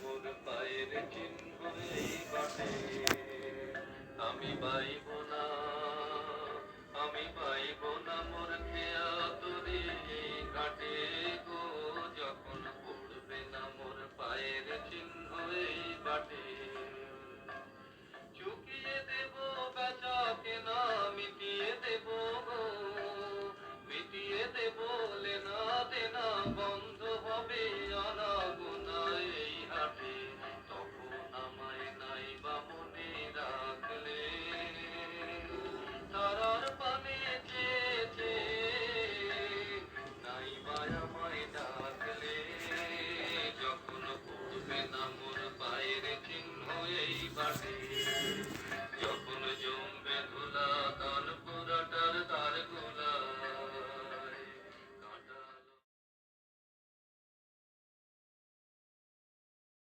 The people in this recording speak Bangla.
মোর পায়ের চিহ্ন এই বাটে। আমি পাইব না, আমি পাইব না মোর